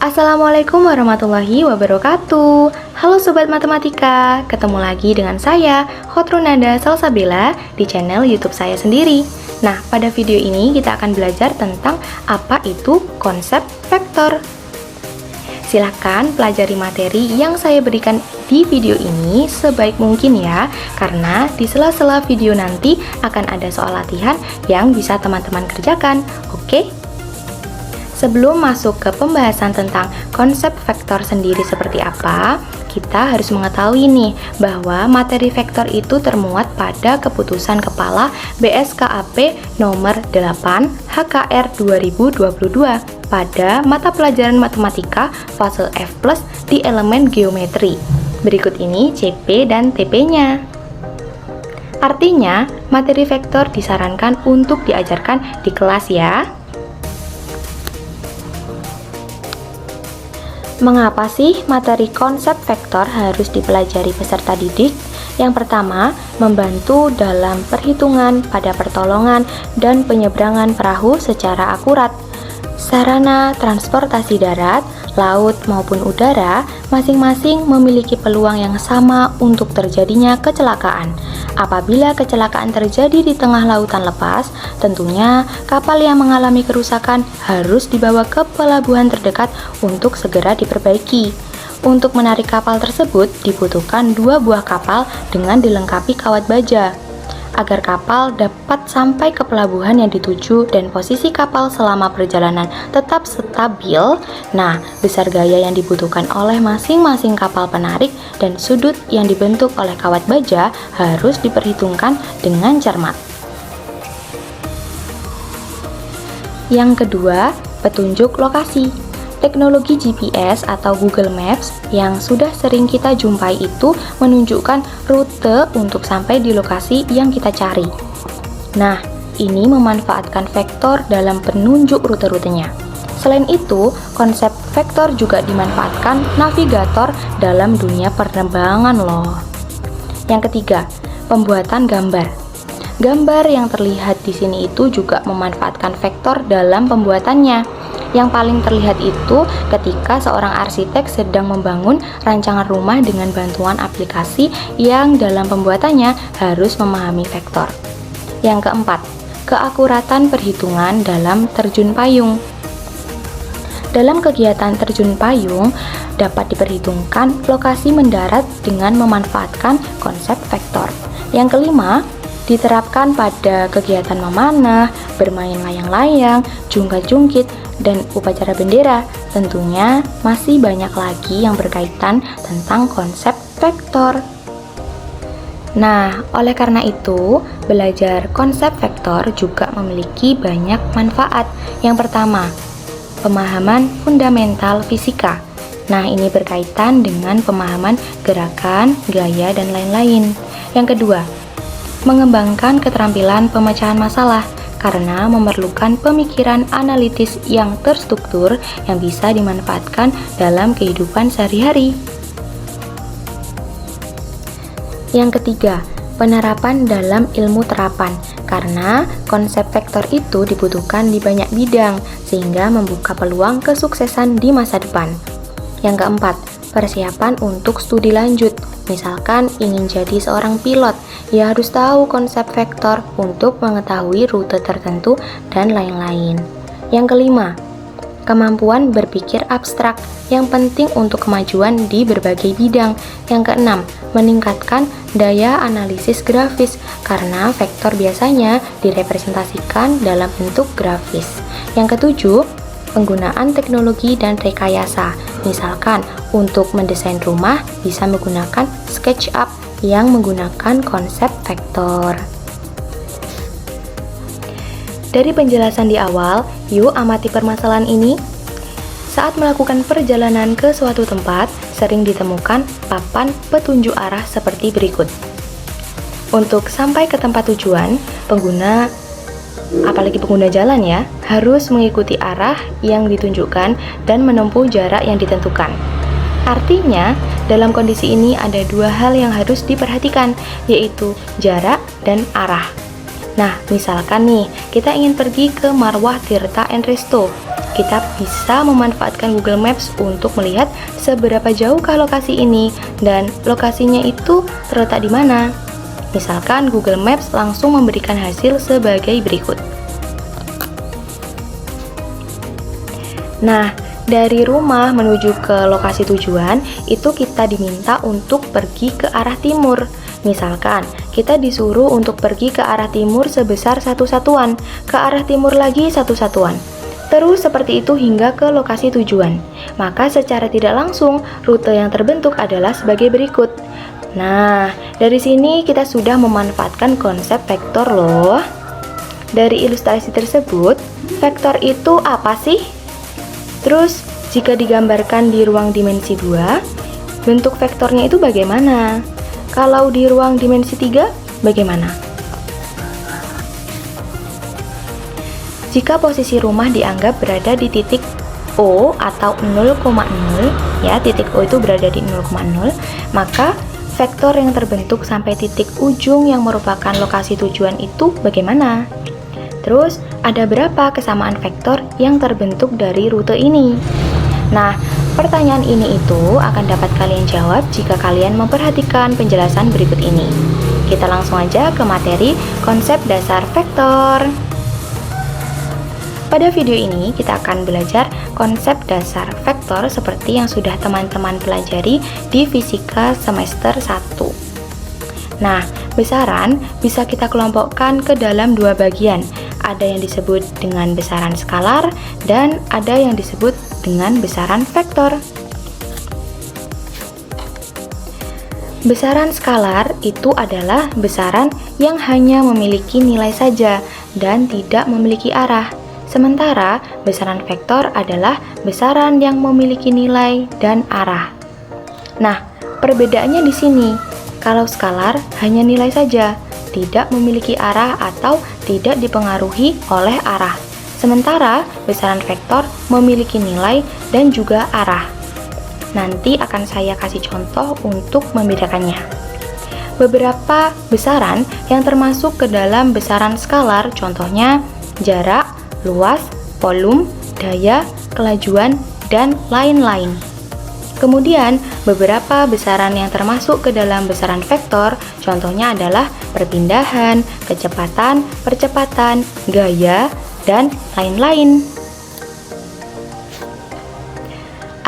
Assalamualaikum warahmatullahi wabarakatuh. Halo Sobat Matematika, ketemu lagi dengan saya, Khotrunada Salsabila, di channel YouTube saya sendiri. Nah, pada video ini kita akan belajar tentang apa itu konsep vektor. Silahkan pelajari materi yang saya berikan di video ini sebaik mungkin ya, karena di sela-sela video nanti akan ada soal latihan yang bisa teman-teman kerjakan, oke? Sebelum masuk ke pembahasan tentang konsep vektor sendiri seperti apa, kita harus mengetahui nih bahwa materi vektor itu termuat pada keputusan Kepala BSKAP nomor 8 HKR 2022 pada mata pelajaran matematika fase F+ di elemen geometri. Berikut ini CP dan TP-nya. Artinya, materi vektor disarankan untuk diajarkan di kelas ya. Mengapa sih materi konsep vektor harus dipelajari peserta didik? Yang pertama, membantu dalam perhitungan pada pertolongan dan penyeberangan perahu secara akurat. Sarana transportasi darat, laut maupun udara masing-masing memiliki peluang yang sama untuk terjadinya kecelakaan. Apabila kecelakaan terjadi di tengah lautan lepas, tentunya kapal yang mengalami kerusakan harus dibawa ke pelabuhan terdekat untuk segera diperbaiki. Untuk menarik kapal tersebut dibutuhkan 2 buah kapal dengan dilengkapi kawat baja agar kapal dapat sampai ke pelabuhan yang dituju dan posisi kapal selama perjalanan tetap stabil. Nah, besar gaya yang dibutuhkan oleh masing-masing kapal penarik dan sudut yang dibentuk oleh kawat baja harus diperhitungkan dengan cermat. Yang kedua, petunjuk lokasi. Teknologi GPS atau Google Maps yang sudah sering kita jumpai itu menunjukkan rute untuk sampai di lokasi yang kita cari. Nah, ini memanfaatkan vektor dalam penunjuk rute-rutenya. Selain itu, konsep vektor juga dimanfaatkan navigator dalam dunia penerbangan loh. Yang ketiga, pembuatan gambar. Gambar yang terlihat di sini itu juga memanfaatkan vektor dalam pembuatannya. Yang paling terlihat itu ketika seorang arsitek sedang membangun rancangan rumah dengan bantuan aplikasi yang dalam pembuatannya harus memahami vektor. Yang keempat, keakuratan perhitungan dalam terjun payung. Dalam kegiatan terjun payung dapat diperhitungkan lokasi mendarat dengan memanfaatkan konsep vektor. Yang kelima, diterapkan pada kegiatan memanah, bermain layang-layang, jungkat-jungkit, dan upacara bendera. Tentunya masih banyak lagi yang berkaitan tentang konsep vektor. Nah, oleh karena itu, belajar konsep vektor juga memiliki banyak manfaat. Yang pertama, pemahaman fundamental fisika. Nah, ini berkaitan dengan pemahaman gerakan, gaya, dan lain-lain. Yang kedua, mengembangkan keterampilan pemecahan masalah karena memerlukan pemikiran analitis yang terstruktur yang bisa dimanfaatkan dalam kehidupan sehari-hari. Yang ketiga, penerapan dalam ilmu terapan karena konsep vektor itu dibutuhkan di banyak bidang sehingga membuka peluang kesuksesan di masa depan. Yang keempat, persiapan untuk studi lanjut. Misalkan ingin jadi seorang pilot, ya harus tahu konsep vektor untuk mengetahui rute tertentu dan lain-lain. Yang kelima, kemampuan berpikir abstrak yang penting untuk kemajuan di berbagai bidang. Yang keenam, meningkatkan daya analisis grafis karena vektor biasanya direpresentasikan dalam bentuk grafis. Yang ketujuh, penggunaan teknologi dan rekayasa. Misalkan, untuk mendesain rumah bisa menggunakan SketchUp yang menggunakan konsep vektor. Dari penjelasan di awal, yuk amati permasalahan ini. Saat melakukan perjalanan ke suatu tempat, sering ditemukan papan petunjuk arah seperti berikut. Untuk sampai ke tempat tujuan, pengguna apalagi pengguna jalan ya, harus mengikuti arah yang ditunjukkan dan menempuh jarak yang ditentukan. Artinya, dalam kondisi ini ada dua hal yang harus diperhatikan, yaitu jarak dan arah. Nah, misalkan nih, kita ingin pergi ke Marwah Tirta and Resto. Kita bisa memanfaatkan Google Maps untuk melihat seberapa jauhkah lokasi ini dan lokasinya itu terletak di mana. Misalkan Google Maps langsung memberikan hasil sebagai berikut. Nah, dari rumah menuju ke lokasi tujuan, itu kita diminta untuk pergi ke arah timur. Misalkan, kita disuruh untuk pergi ke arah timur sebesar 1 satuan, ke arah timur lagi 1 satuan. Terus seperti itu hingga ke lokasi tujuan. Maka secara tidak langsung, rute yang terbentuk adalah sebagai berikut. Nah, dari sini kita sudah memanfaatkan konsep vektor loh. Dari ilustrasi tersebut, vektor itu apa sih? Terus, jika digambarkan di ruang dimensi 2, bentuk vektornya itu bagaimana? Kalau di ruang dimensi 3, bagaimana? Jika posisi rumah dianggap berada di titik O atau 0,0, ya, titik O itu berada di 0,0, maka vektor yang terbentuk sampai titik ujung yang merupakan lokasi tujuan itu bagaimana? Terus, ada berapa kesamaan vektor yang terbentuk dari rute ini? Nah, pertanyaan ini itu akan dapat kalian jawab jika kalian memperhatikan penjelasan berikut ini. Kita langsung aja ke materi konsep dasar vektor. Pada video ini, kita akan belajar konsep dasar vektor seperti yang sudah teman-teman pelajari di fisika semester 1. Nah, besaran bisa kita kelompokkan ke dalam dua bagian. Ada yang disebut dengan besaran skalar dan ada yang disebut dengan besaran vektor. Besaran skalar itu adalah besaran yang hanya memiliki nilai saja dan tidak memiliki arah. Sementara besaran vektor adalah besaran yang memiliki nilai dan arah. Nah, perbedaannya di sini. Kalau skalar hanya nilai saja, tidak memiliki arah atau tidak dipengaruhi oleh arah. Sementara besaran vektor memiliki nilai dan juga arah. Nanti akan saya kasih contoh untuk membedakannya. Beberapa besaran yang termasuk ke dalam besaran skalar, contohnya jarak, luas, volume, daya, kelajuan, dan lain-lain. Kemudian, beberapa besaran yang termasuk ke dalam besaran vektor, contohnya adalah perpindahan, kecepatan, percepatan, gaya, dan lain-lain.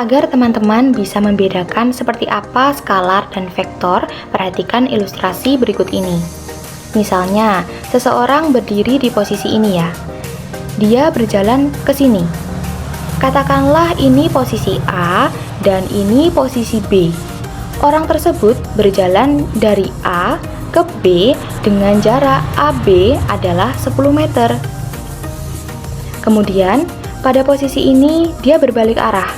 Agar teman-teman bisa membedakan seperti apa skalar dan vektor, perhatikan ilustrasi berikut ini. Misalnya, seseorang berdiri di posisi ini ya. Dia berjalan ke sini. Katakanlah ini posisi A dan ini posisi B. Orang tersebut berjalan dari A ke B dengan jarak AB adalah 10 meter. Kemudian, pada posisi ini dia berbalik arah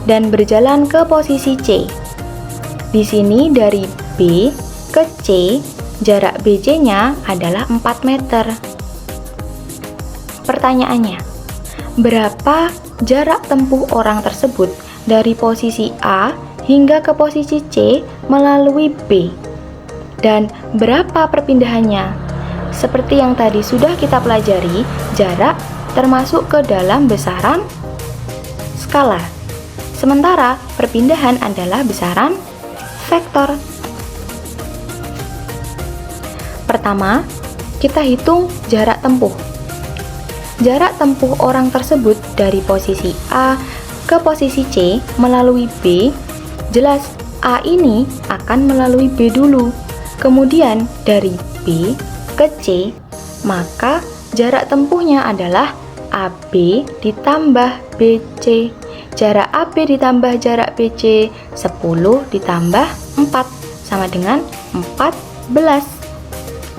dan berjalan ke posisi C. Di sini dari B ke C, jarak BC-nya adalah 4 meter. Pertanyaannya, berapa jarak tempuh orang tersebut dari posisi A hingga ke posisi C melalui B? Dan berapa perpindahannya? Seperti yang tadi sudah kita pelajari, jarak termasuk ke dalam besaran skalar. Sementara perpindahan adalah besaran vektor. Pertama, kita hitung jarak tempuh. Jarak tempuh orang tersebut dari posisi A ke posisi C melalui B, jelas A ini akan melalui B dulu. Kemudian dari B ke C, maka jarak tempuhnya adalah AB ditambah BC. Jarak AB ditambah jarak BC 10 ditambah 4 sama dengan 14.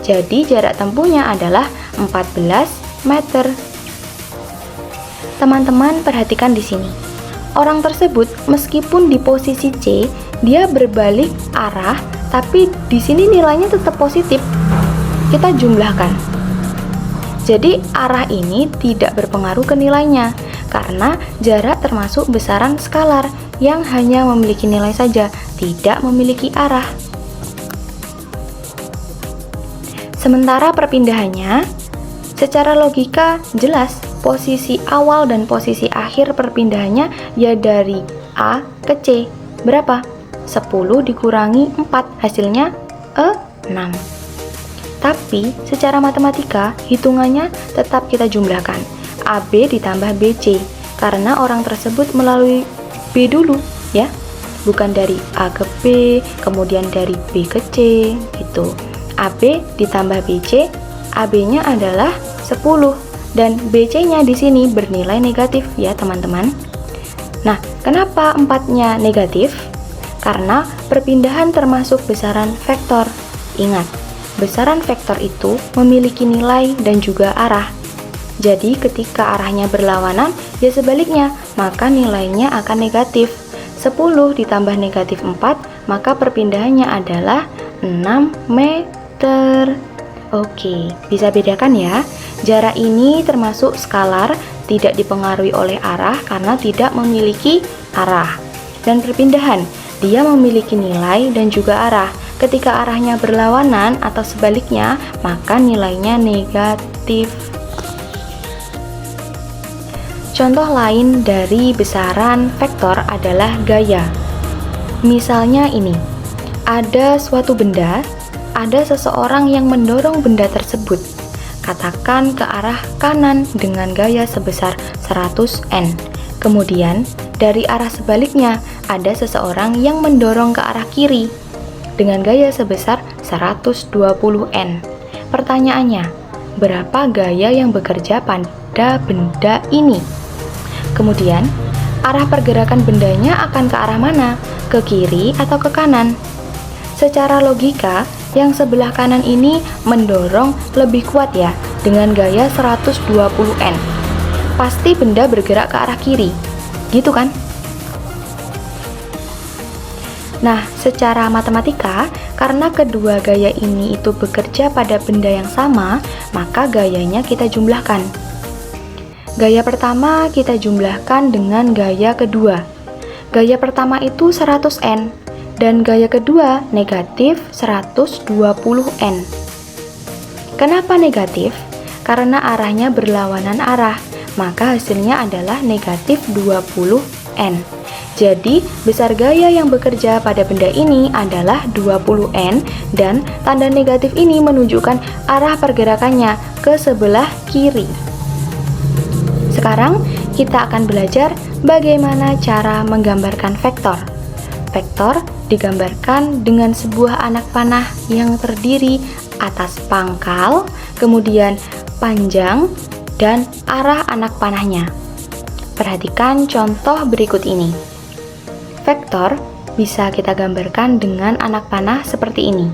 Jadi jarak tempuhnya adalah 14 meter. Teman-teman perhatikan di sini. Orang tersebut meskipun di posisi C, dia berbalik arah, tapi di sini nilainya tetap positif. Kita jumlahkan. Jadi arah ini tidak berpengaruh ke nilainya, karena jarak termasuk besaran skalar yang hanya memiliki nilai saja, tidak memiliki arah. Sementara perpindahannya, secara logika jelas posisi awal dan posisi akhir perpindahannya ya dari A ke C. Berapa? 10 dikurangi 4, hasilnya 6. Tapi secara matematika hitungannya tetap kita jumlahkan AB ditambah BC, karena orang tersebut melalui B dulu ya, bukan dari A ke B kemudian dari B ke C gitu. AB ditambah BC, AB-nya adalah 10 dan BC-nya di sini bernilai negatif ya teman-teman. Nah, kenapa 4-nya negatif? Karena perpindahan termasuk besaran vektor. Ingat, besaran vektor itu memiliki nilai dan juga arah. Jadi ketika arahnya berlawanan, ya sebaliknya, maka nilainya akan negatif. 10 ditambah negatif 4, maka perpindahannya adalah 6 meter. Oke, bisa bedakan ya. Jarak ini termasuk skalar, tidak dipengaruhi oleh arah karena tidak memiliki arah. Dan perpindahan, dia memiliki nilai dan juga arah. Ketika arahnya berlawanan atau sebaliknya, maka nilainya negatif. Contoh lain dari besaran vektor adalah gaya. Misalnya ini, ada suatu benda, ada seseorang yang mendorong benda tersebut, katakan ke arah kanan dengan gaya sebesar 100 N. Kemudian, dari arah sebaliknya, ada seseorang yang mendorong ke arah kiri dengan gaya sebesar 120 N. Pertanyaannya, berapa gaya yang bekerja pada benda ini? Kemudian, arah pergerakan bendanya akan ke arah mana? Ke kiri atau ke kanan? Secara logika, yang sebelah kanan ini mendorong lebih kuat ya, dengan gaya 120 N. Pasti benda bergerak ke arah kiri, gitu kan? Nah, secara matematika, karena kedua gaya ini itu bekerja pada benda yang sama, maka gayanya kita jumlahkan. Gaya pertama kita jumlahkan dengan gaya kedua. Gaya pertama itu 100 N, dan gaya kedua negatif 120 N. Kenapa negatif? Karena arahnya berlawanan arah, maka hasilnya adalah negatif 20 N. Jadi, besar gaya yang bekerja pada benda ini adalah 20 N, dan tanda negatif ini menunjukkan arah pergerakannya ke sebelah kiri. Sekarang, kita akan belajar bagaimana cara menggambarkan vektor. Vektor digambarkan dengan sebuah anak panah yang terdiri atas pangkal, kemudian panjang, dan arah anak panahnya. Perhatikan contoh berikut ini. Vektor bisa kita gambarkan dengan anak panah seperti ini,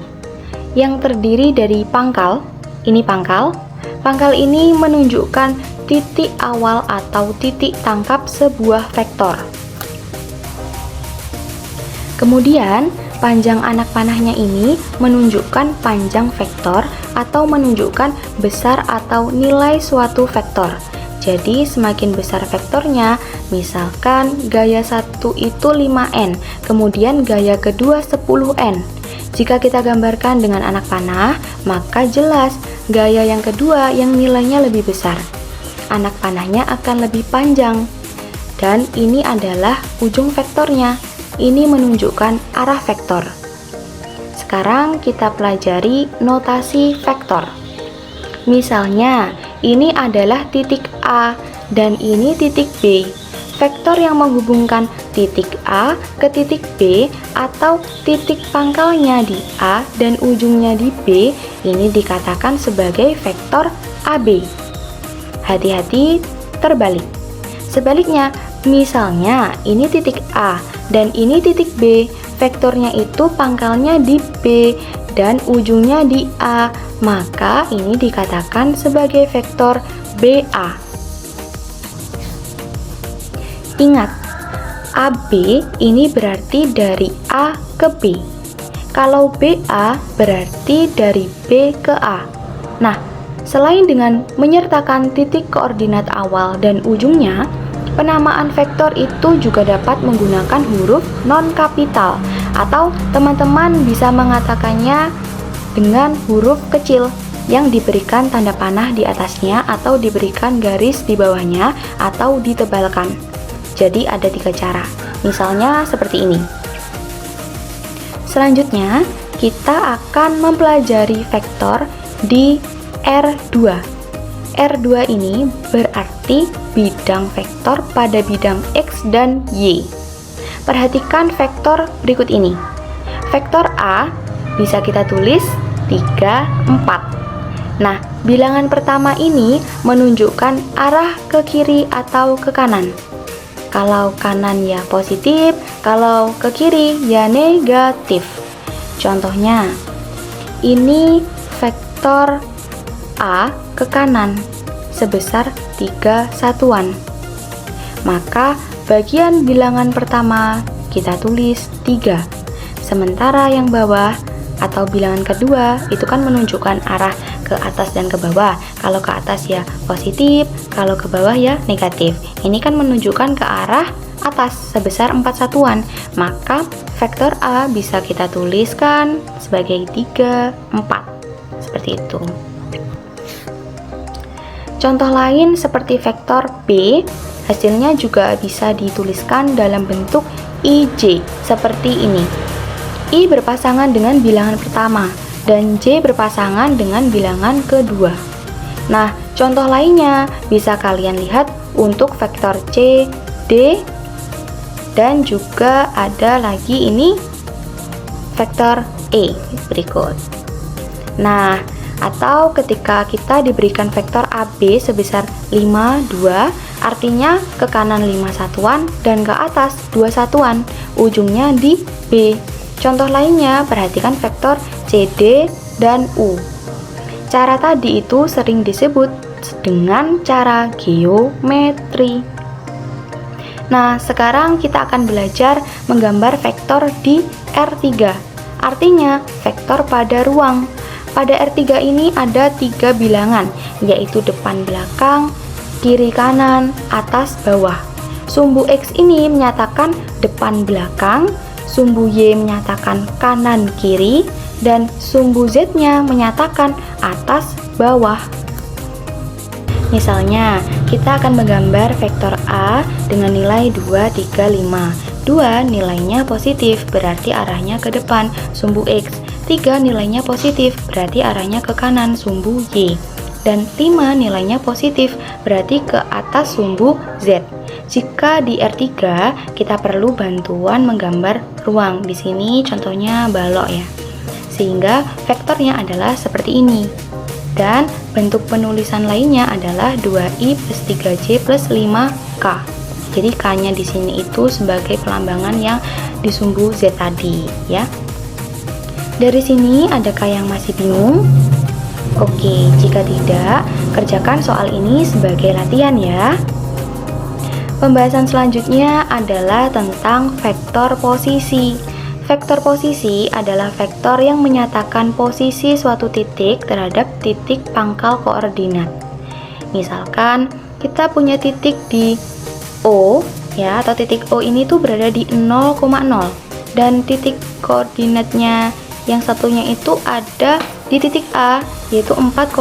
yang terdiri dari pangkal. Ini pangkal. Pangkal ini menunjukkan titik awal atau titik tangkap sebuah vektor. Kemudian, panjang anak panahnya ini menunjukkan panjang vektor atau menunjukkan besar atau nilai suatu vektor. Jadi, semakin besar vektornya, misalkan gaya 1 itu 5N, kemudian gaya kedua 10N. Jika kita gambarkan dengan anak panah, maka jelas gaya yang kedua yang nilainya lebih besar. Anak panahnya akan lebih panjang. Dan ini adalah ujung vektornya. Ini menunjukkan arah vektor. Sekarang kita pelajari notasi vektor. Misalnya, ini adalah titik A dan ini titik B. Vektor yang menghubungkan titik A ke titik B atau titik pangkalnya di A dan ujungnya di B ini dikatakan sebagai vektor AB. Hati-hati terbalik. Sebaliknya, misalnya ini titik A dan ini titik B, vektornya itu pangkalnya di B dan ujungnya di A, maka ini dikatakan sebagai vektor BA. Ingat, AB ini berarti dari A ke B. Kalau BA berarti dari B ke A. Nah, Selain dengan menyertakan titik koordinat awal dan ujungnya, penamaan vektor itu juga dapat menggunakan huruf non-kapital atau teman-teman bisa mengatakannya dengan huruf kecil yang diberikan tanda panah di atasnya atau diberikan garis di bawahnya atau ditebalkan. Jadi ada 3 cara. Misalnya seperti ini. Selanjutnya, kita akan mempelajari vektor di R2. R2 ini berarti bidang vektor pada bidang X dan Y. Perhatikan vektor berikut ini. Vektor A bisa kita tulis 3, 4. Nah, bilangan pertama ini menunjukkan arah ke kiri atau ke kanan. Kalau kanan ya positif, kalau ke kiri ya negatif. Contohnya, ini vektor A ke kanan sebesar 3 satuan. Maka bagian bilangan pertama kita tulis 3. Sementara yang bawah atau bilangan kedua itu kan menunjukkan arah ke atas dan ke bawah. Kalau ke atas ya positif, kalau ke bawah ya negatif. Ini kan menunjukkan ke arah atas sebesar 4 satuan. Maka vektor A bisa kita tuliskan sebagai 3, 4. Seperti itu. Contoh lain seperti vektor B, hasilnya juga bisa dituliskan dalam bentuk IJ seperti ini. I berpasangan dengan bilangan pertama dan J berpasangan dengan bilangan kedua. Nah, contoh lainnya bisa kalian lihat untuk vektor C, D, dan juga ada lagi ini vektor E berikut. Nah, atau ketika kita diberikan vektor AB sebesar 5, 2, artinya ke kanan 5 satuan dan ke atas 2 satuan, ujungnya di B. Contoh lainnya, perhatikan vektor CD dan U. Cara tadi itu sering disebut dengan cara geometri. Nah, sekarang kita akan belajar menggambar vektor di R3. Artinya, vektor pada ruang. Pada R3 ini ada 3 bilangan, yaitu depan belakang, kiri kanan, atas bawah. Sumbu X ini menyatakan depan belakang, sumbu Y menyatakan kanan kiri, dan sumbu Z-nya menyatakan atas bawah. Misalnya, kita akan menggambar vektor A dengan nilai 2, 3, 5. 2 nilainya positif, berarti arahnya ke depan, sumbu X. 3 nilainya positif, berarti arahnya ke kanan, sumbu Y. Dan 5 nilainya positif, berarti ke atas sumbu Z. Jika di R3 kita perlu bantuan menggambar ruang. Di sini contohnya balok ya. Sehingga vektornya adalah seperti ini. Dan bentuk penulisan lainnya adalah 2i plus 3j plus 5k. Jadi k-nya di sini itu sebagai pelambangan yang di sumbu Z tadi ya. Dari sini adakah yang masih bingung? Oke, jika tidak, kerjakan soal ini sebagai latihan ya. Pembahasan selanjutnya adalah tentang vektor posisi. Vektor posisi adalah vektor yang menyatakan posisi suatu titik terhadap titik pangkal koordinat. Misalkan kita punya titik di O ya, atau titik O ini tuh berada di 0,0 dan titik koordinatnya yang satunya itu ada di titik A yaitu 4,5,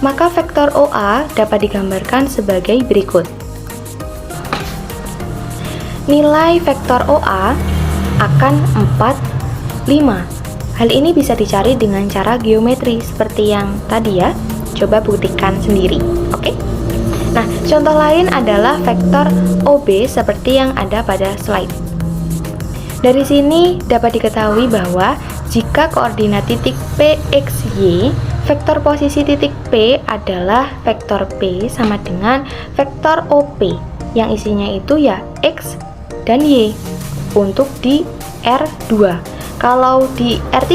maka vektor OA dapat digambarkan sebagai berikut. Nilai vektor OA akan 4, 5. Hal ini bisa dicari dengan cara geometri seperti yang tadi ya. Coba buktikan sendiri, oke? Nah, contoh lain adalah vektor OB seperti yang ada pada slide. Dari sini dapat diketahui bahwa jika koordinat titik PXY, vektor posisi titik P adalah vektor P sama dengan vektor OP yang isinya itu ya X dan Y untuk di R2. Kalau di R3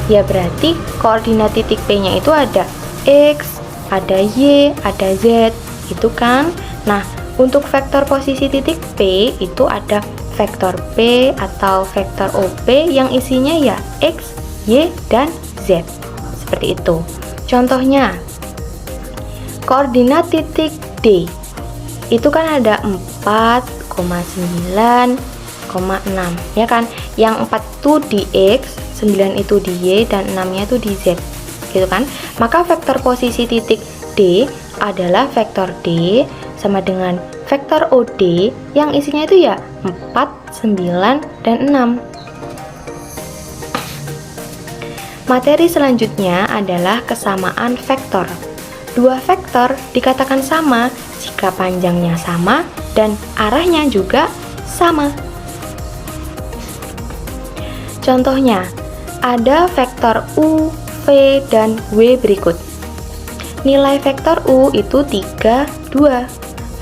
ya berarti koordinat titik P-nya itu ada X, ada Y, ada Z, gitu kan? Nah, untuk vektor posisi titik P itu ada vektor P atau vektor OP yang isinya ya X, Y, dan Z. Seperti itu. Contohnya, koordinat titik D itu kan ada 4,9,6 ya kan, yang 4 itu di X, 9 itu di Y, dan 6 nya itu di Z gitu kan. Maka vektor posisi titik D adalah vektor D sama dengan vektor OD yang isinya itu ya 4, 9, dan 6. Materi selanjutnya adalah kesamaan vektor. Dua vektor dikatakan sama jika panjangnya sama dan arahnya juga sama. Contohnya, ada vektor U, V, dan W berikut. Nilai vektor U itu 3, 2.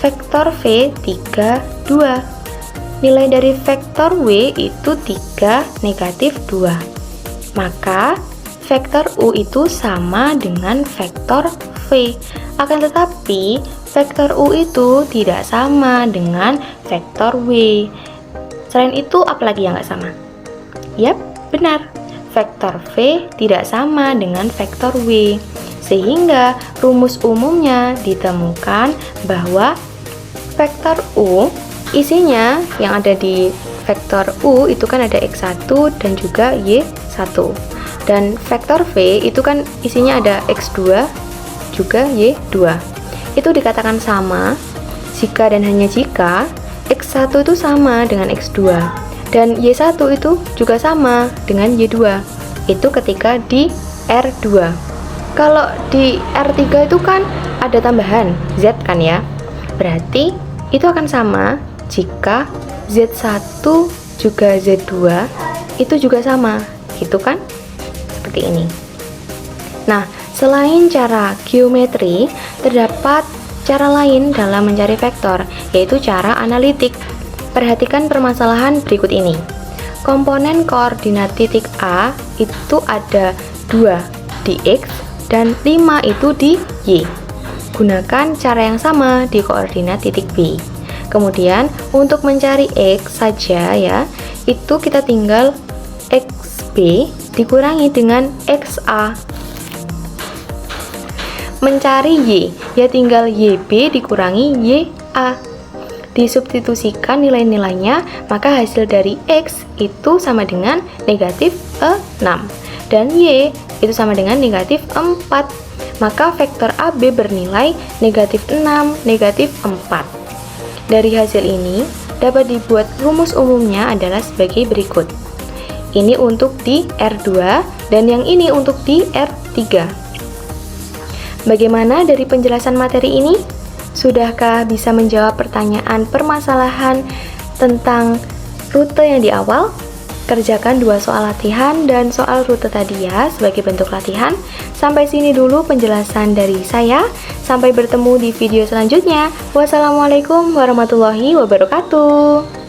Vektor V 3, 2. Nilai dari vektor W itu 3, negatif 2. Maka vektor U itu sama dengan vektor V. Akan tetapi, vektor U itu tidak sama dengan vektor W. Selain itu, apalagi yang nggak sama? Yap, benar. Vektor V tidak sama dengan vektor W. Sehingga rumus umumnya ditemukan bahwa vektor U isinya yang ada di vektor U itu kan ada X1 dan juga Y1. Dan vektor V itu kan isinya ada X2 juga Y2. Itu dikatakan sama jika dan hanya jika X1 itu sama dengan X2 dan Y1 itu juga sama dengan Y2. Itu ketika di R2. Kalau di R3 itu kan ada tambahan Z kan ya. Berarti itu akan sama jika Z1 juga Z2 itu juga sama, gitu kan? Seperti ini. Nah, selain cara geometri, terdapat cara lain dalam mencari vektor, yaitu cara analitik. Perhatikan permasalahan berikut ini. Komponen koordinat titik A itu ada 2 di X dan 5 itu di Y. Gunakan cara yang sama di koordinat titik B. Kemudian, untuk mencari X saja ya, itu kita tinggal XB dikurangi dengan XA. Mencari Y, ya tinggal YB dikurangi YA. Disubstitusikan nilai-nilainya, maka hasil dari X itu sama dengan negatif 6 dan Y itu sama dengan negatif 4. Maka vektor AB bernilai negatif 6, negatif 4. Dari hasil ini dapat dibuat rumus umumnya adalah sebagai berikut. Ini untuk di R2 dan yang ini untuk di R3. Bagaimana dari penjelasan materi ini? Sudahkah bisa menjawab pertanyaan permasalahan tentang rute yang di awal? Kerjakan 2 soal latihan dan soal rute tadi ya sebagai bentuk latihan. Sampai sini dulu penjelasan dari saya. Sampai bertemu di video selanjutnya. Wassalamualaikum warahmatullahi wabarakatuh.